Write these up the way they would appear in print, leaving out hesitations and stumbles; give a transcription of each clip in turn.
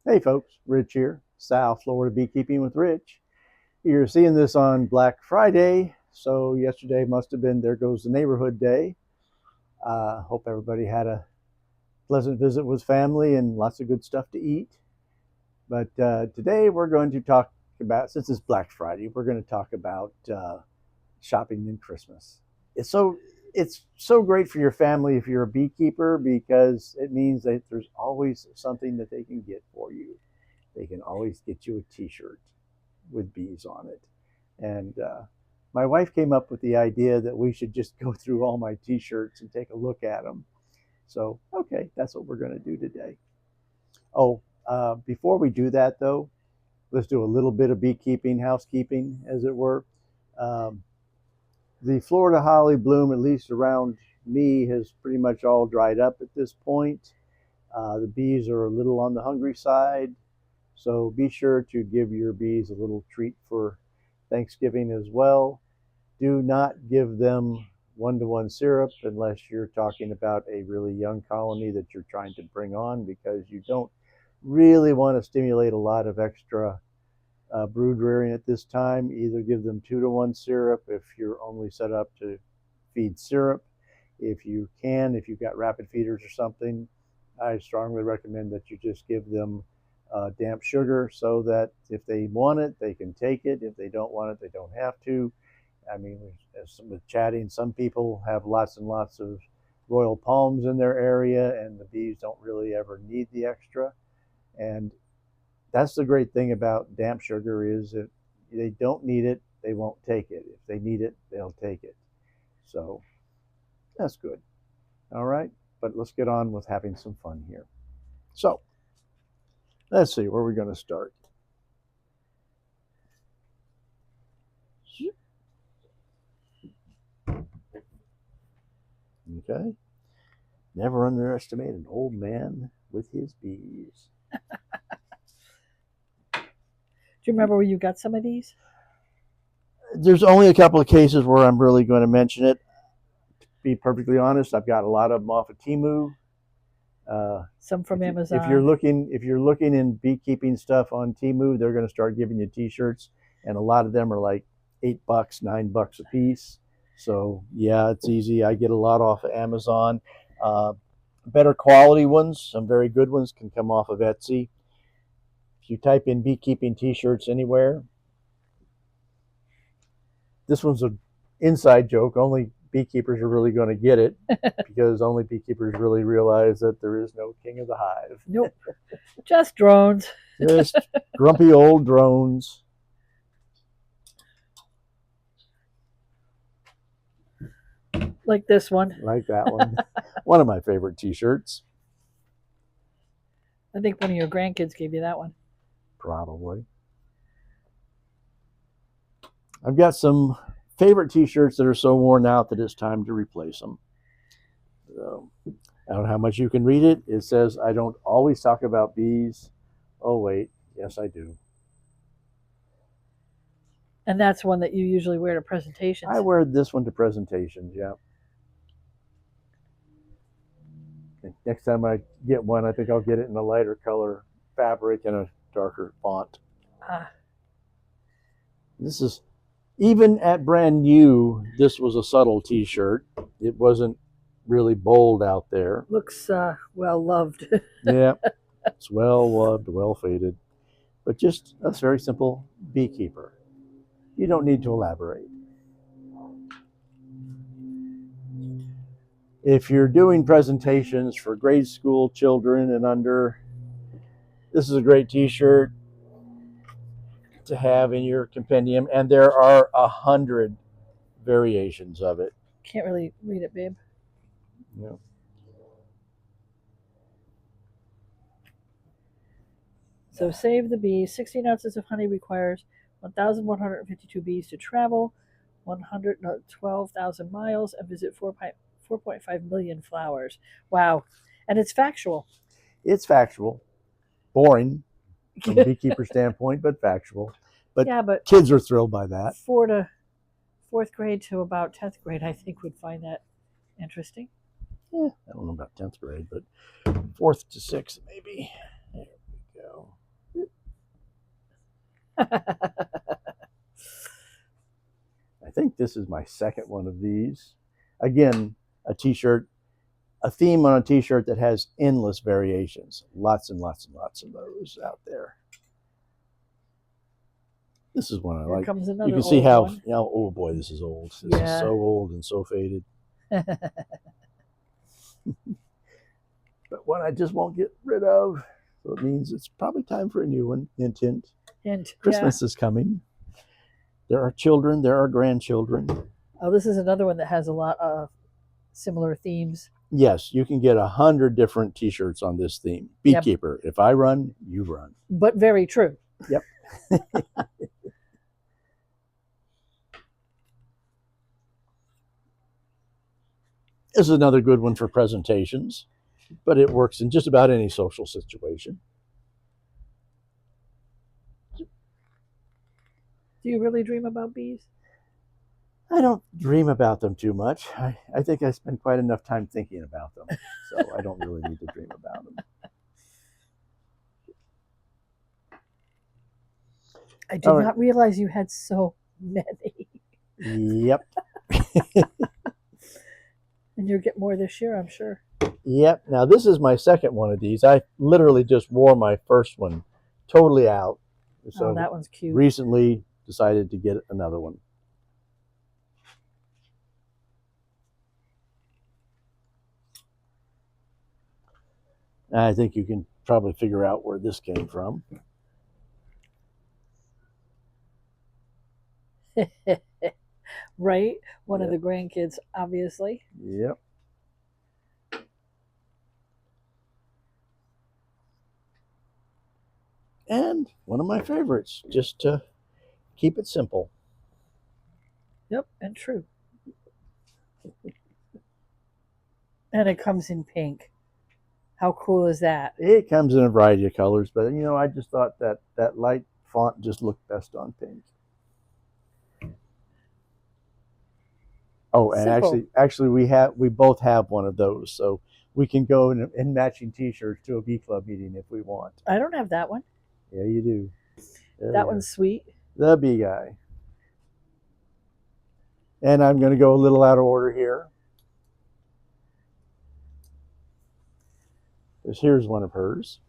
Hey folks, Rich here, South Florida Beekeeping with Rich. You're seeing this on Black Friday, so yesterday must have been There Goes the Neighborhood Day. Hope everybody had a pleasant visit with family and lots of good stuff to eat. But today we're going to talk about, since it's Black Friday, we're going to talk about shopping in Christmas. It's so great for your family if you're a beekeeper because it means that there's always something that they can get for you. They can always get you a T-shirt with bees on it. And my wife came up with the idea that we should just go through all my T-shirts and take a look at them. So, okay, that's what we're going to do today. Oh, before we do that, though, let's do a little bit of beekeeping, housekeeping, as it were. Um, the Florida holly bloom, at least around me, has pretty much all dried up at this point. The bees are a little on the hungry side, so be sure to give your bees a little treat for Thanksgiving as well. Do not give them one-to-one syrup unless you're talking about a really young colony that you're trying to bring on, because you don't really want to stimulate a lot of extra brood rearing at this time. Either give them 2-to-1 syrup if you're only set up to feed syrup. If you've got rapid feeders or something, I strongly recommend that you just give them damp sugar so that if they want it, they can take it. If they don't want it, they don't have to. I mean, as with chatting, some people have lots and lots of royal palms in their area, and the bees don't really ever need the extra. And that's the great thing about damp sugar is if they don't need it, they won't take it. If they need it, they'll take it. So that's good. All right, but let's get on with having some fun here. So let's see, where are we going to start? Okay. Never underestimate an old man with his bees. Do you remember where you got some of these? There's only a couple of cases where I'm really going to mention it. To be perfectly honest, I've got a lot of them off of Temu. Some from If you're Amazon. looking in beekeeping stuff on Temu, they're going to start giving you T-shirts, and a lot of them are like $8, $9 a piece. So yeah, it's easy. I get a lot off of Amazon. Uh, Better quality ones, some very good ones, can come off of Etsy. If you type in beekeeping T-shirts anywhere, this one's an inside joke. Only beekeepers are really going to get it because only beekeepers really realize that there is no king of the hive. Nope. Just drones. Just grumpy old drones. Like this one. Like that one. One of my favorite T-shirts. I think one of your grandkids gave you that one. Probably. I've got some favorite T-shirts that are so worn out that it's time to replace them. So, I don't know how much you can read it. It says, I don't always talk about bees. Oh, wait. Yes, I do. And that's one that you usually wear to presentations. I wear this one to presentations, yeah. Next time I get one, I think I'll get it in a lighter color fabric and a darker font. This is, even at brand new, this was a subtle T-shirt. It wasn't really bold out there. Looks well loved. Yeah, it's well loved, well faded, but just a very simple beekeeper. You don't need to elaborate. If you're doing presentations for grade school children and under, this is a great T-shirt to have in your compendium, and there are 100 variations of it. Can't really read it, babe. Yeah. So save the bees. 16 ounces of honey requires 1,152 bees to travel 112,000 miles and visit 4.5 million flowers. Wow. And it's factual. It's factual. Boring from a beekeeper standpoint, but factual. But yeah, but kids are thrilled by that. 4th grade to about 10th grade, I think, would find that interesting. I don't know about 10th grade, but 4th to 6th maybe. There we go. I think this is my second one of these. Again, a t-shirt, a theme on a t-shirt that has endless variations. Lots and lots and lots of those out there. This is one I Here like. comes another You can see old how, one. oh boy, this is old. This is so old and so faded. But one I just won't get rid of. So it means it's probably time for a new one. Hint, hint. And Christmas is coming. There are children, there are grandchildren. Oh, this is another one that has a lot of similar themes. Yes, you can get 100 different t-shirts on this theme. Beekeeper. Yep. If I run, you run. But very true. Yep. This is another good one for presentations, but it works in just about any social situation. Do you really dream about bees? I don't dream about them too much. I think I spend quite enough time thinking about them, so I don't really need to dream about them. I did not realize you had so many. Yep. And you'll get more this year, I'm sure. Yep. Now, this is my second one of these. I literally just wore my first one totally out. So that one's cute. Recently decided to get another one. I think you can probably figure out where this came from. Right? One of the grandkids, obviously. Yep. And one of my favorites, just to keep it simple. Yep, and true. And it comes in pink. How cool is that? It comes in a variety of colors, but I just thought that light font just looked best on pink. Oh, and Simple. actually we both have one of those, so we can go in matching t-shirts to a bee club meeting if we want. I don't have that one. Yeah, you do. That one's sweet. The bee guy. And I'm going to go a little out of order here. Because here's one of hers.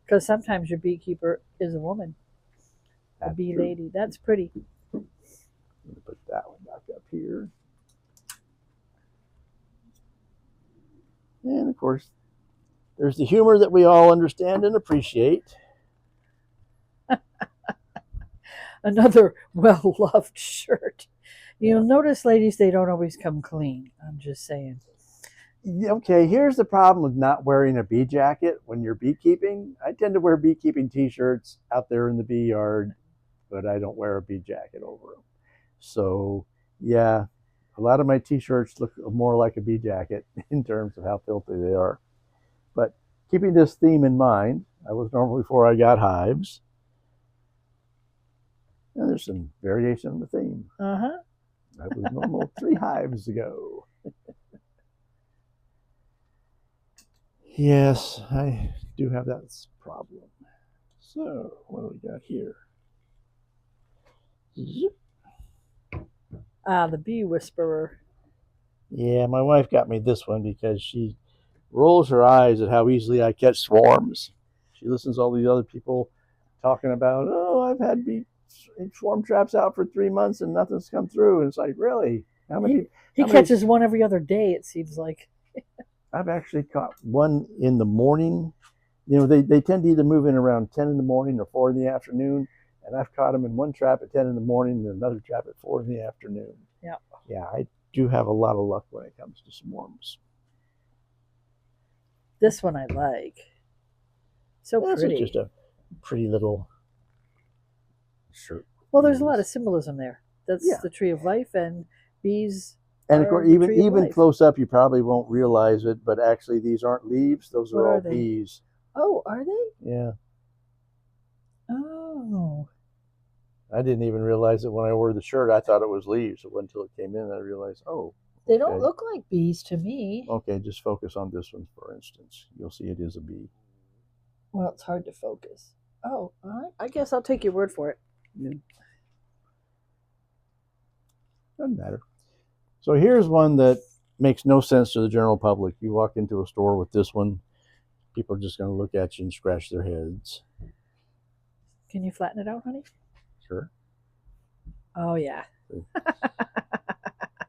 Because sometimes your beekeeper is a woman. A bee lady. That's pretty. I'm going to put that one back up here. And of course, there's the humor that we all understand and appreciate. Another well-loved shirt. You'll notice, ladies, they don't always come clean. I'm just saying. Okay, here's the problem with not wearing a bee jacket when you're beekeeping. I tend to wear beekeeping t-shirts out there in the bee yard, but I don't wear a bee jacket over them. So, yeah, a lot of my t-shirts look more like a bee jacket in terms of how filthy they are. But keeping this theme in mind, I was normal before I got hives. And there's some variation on the theme. Uh-huh. I was normal 3 hives ago. Yes, I do have that problem. So, what do we got here? The bee whisperer. Yeah, my wife got me this one because she rolls her eyes at how easily I catch swarms. She listens to all these other people talking about, oh, I've had bee swarm traps out for 3 months and nothing's come through. And it's like, really? He catches one every other day, it seems like. I've actually caught one in the morning. They tend to either move in around 10 in the morning or 4 in the afternoon. And I've caught them in one trap at 10 in the morning and another trap at 4 in the afternoon. Yeah. Yeah, I do have a lot of luck when it comes to swarms. This one I like. So pretty. It's just a pretty little shirt. Well, there's a lot of symbolism there. That's the tree of life, and bees. And of course, even close up, you probably won't realize it, but actually, these aren't leaves; those are all bees. Oh, are they? Yeah. Oh. I didn't even realize it when I wore the shirt. I thought it was leaves. It wasn't until it came in that I realized, oh. They don't look like bees to me. Okay, just focus on this one, for instance. You'll see it is a bee. Well, it's hard to focus. Oh, I guess I'll take your word for it. Yeah, doesn't matter. So here's one that makes no sense to the general public. You walk into a store with this one, people are just going to look at you and scratch their heads. Can you flatten it out, honey? Sure. Oh, yeah.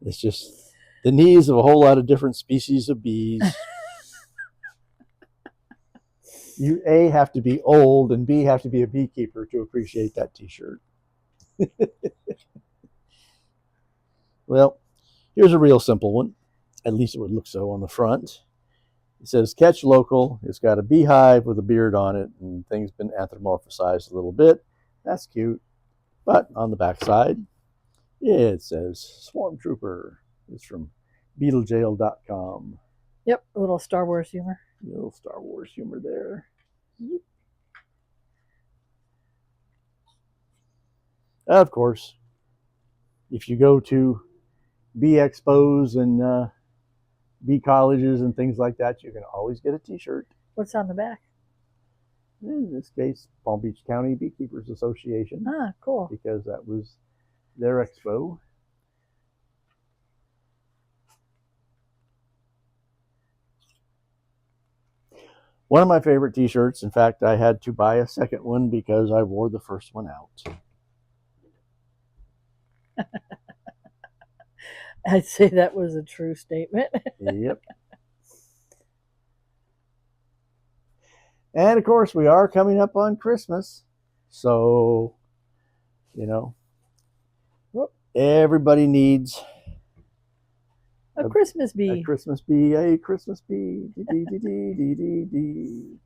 It's just the knees of a whole lot of different species of bees. You A, have to be old, and B, have to be a beekeeper to appreciate that t-shirt. Well, here's a real simple one. At least it would look so on the front. It says catch local. It's got a beehive with a beard on it, and things been anthropomorphized a little bit. That's cute. But on the back side, it says Swarm Trooper. It's from BeetleJail.com. Yep, a little Star Wars humor. A little Star Wars humor there. Of course, if you go to bee expos and bee colleges and things like that, you can always get a t-shirt. What's on the back? In this case, Palm Beach County Beekeepers Association. Ah, cool. Because that was their expo. One of my favorite t-shirts. In fact, I had to buy a second one because I wore the first one out. I'd say that was a true statement. Yep. And of course, we are coming up on Christmas. So, you know, everybody needs a Christmas bee. A Christmas bee, a Christmas bee. Dee, dee, dee, dee, dee, dee.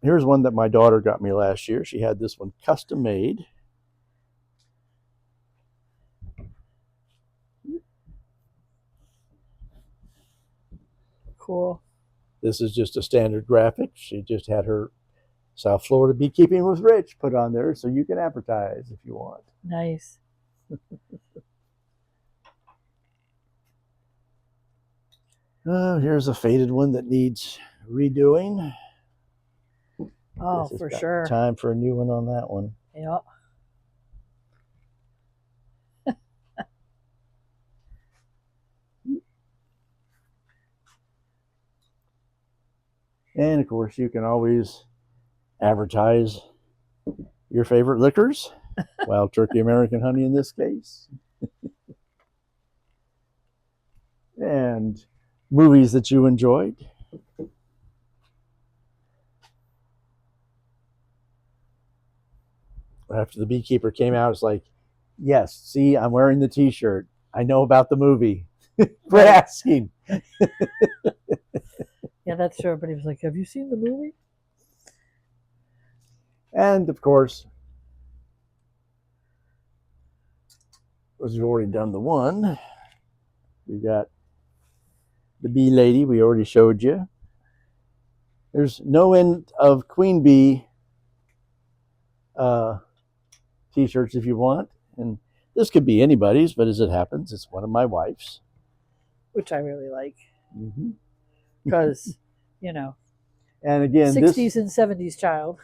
Here's one that my daughter got me last year. She had this one custom made. Cool. This is just a standard graphic. She just had her South Florida Beekeeping with Rich put on there so you can advertise if you want. Nice. Here's a faded one that needs redoing. Oh, for sure. Time for a new one on that one. Yep. And of course, you can always advertise your favorite liquors. Wild Turkey American Honey in this case. And movies that you enjoyed. After The Beekeeper came out, it's like, yes, see, I'm wearing the t-shirt. I know about the movie. For asking. Yeah, that's true. Everybody was like, have you seen the movie? And of course, as we've already done the one, we've got the bee lady we already showed you. There's no end of queen bee t-shirts if you want. And this could be anybody's, but as it happens, it's one of my wife's. Which I really like. Because, you know, and again, 60s and 70s child.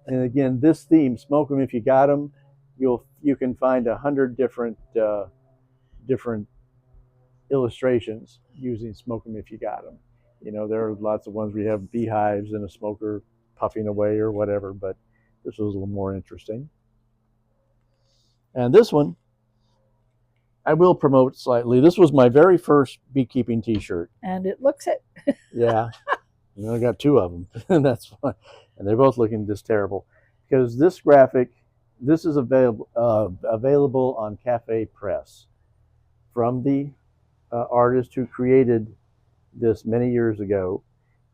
And again, this theme, smoke them if you got them, you can find 100 different illustrations using smoke them if you got them. You know, there are lots of ones where you have beehives and a smoker puffing away or whatever, but this was a little more interesting. And this one, I will promote slightly. This was my very first beekeeping t-shirt. And it looks it. Yeah. And I got two of them. And that's fine. And they're both looking just terrible. Because this graphic, this is available on Cafe Press from the artist who created this many years ago.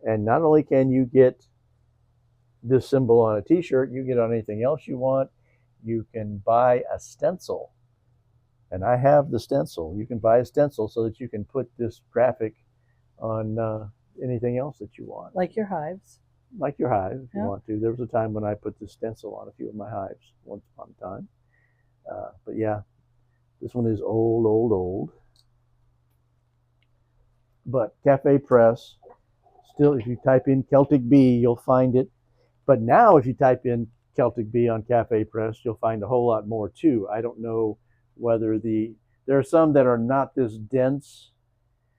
And not only can you get this symbol on a t-shirt, you get on anything else you want. You can buy a stencil. And I have the stencil. You can buy a stencil so that you can put this graphic on anything else that you want. Like your hives. Like your hive, if you want to. There was a time when I put this stencil on a few of my hives once upon a time. But yeah, this one is old. But Cafe Press, still, if you type in Celtic Bee, you'll find it. But now, if you type in Celtic Bee on Cafe Press, you'll find a whole lot more too. I don't know whether there are some that are not this dense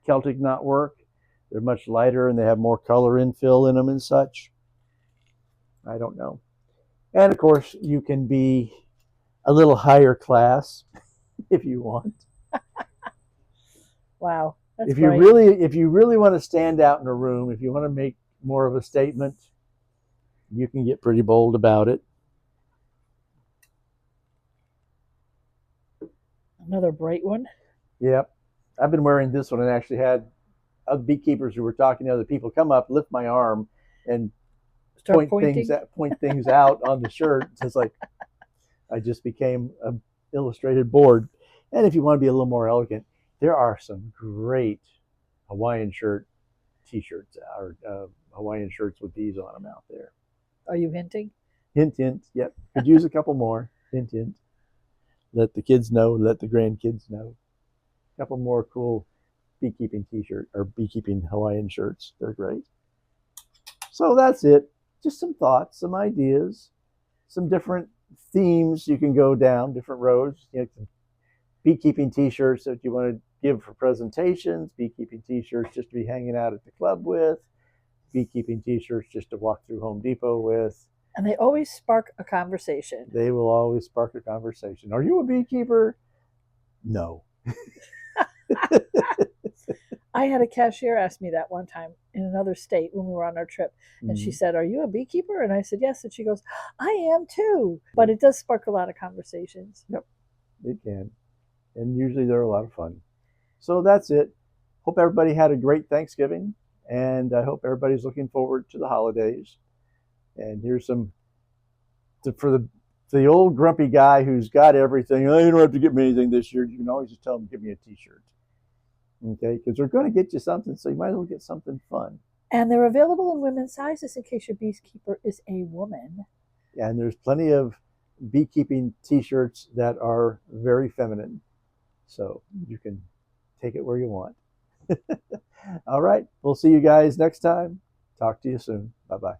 Celtic knotwork. They're much lighter and they have more color infill in them and such. I don't know. And of course, you can be a little higher class if you want. Wow, that's If you bright. really want to stand out in a room, if you want to make more of a statement, you can get pretty bold about it. Another bright one. Yep. I've been wearing this one and actually had other beekeepers who were talking to other people come up, lift my arm, and Start pointing. point things out on the shirt. So it's like I just became an illustrated board. And if you want to be a little more elegant, there are some great Hawaiian t-shirts or Hawaiian shirts with these on them out there. Are you hinting? Hint, hint. Yep. Could use a couple more. Hint, hint. Let the kids know. Let the grandkids know. A couple more cool beekeeping t-shirt or beekeeping Hawaiian shirts. They're great. So that's it. Just some thoughts, some ideas, some different themes you can go down, different roads. You know, beekeeping t-shirts that you want to give for presentations, beekeeping t-shirts just to be hanging out at the club with, beekeeping t-shirts just to walk through Home Depot with. And they always spark a conversation. They will always spark a conversation. Are you a beekeeper? No. I had a cashier ask me that one time in another state when we were on our trip. And she said, "Are you a beekeeper?" And I said, "Yes." And she goes, "I am too." But it does spark a lot of conversations. Yep, it can. And usually they're a lot of fun. So that's it. Hope everybody had a great Thanksgiving. And I hope everybody's looking forward to the holidays. And here's some for the old grumpy guy who's got everything. Oh, you don't have to get me anything this year. You can always just tell them, give me a t-shirt. Okay, because they're going to get you something, so you might as well get something fun. And they're available in women's sizes in case your beekeeper is a woman. And there's plenty of beekeeping t-shirts that are very feminine. So you can take it where you want. All right. We'll see you guys next time. Talk to you soon. Bye-bye.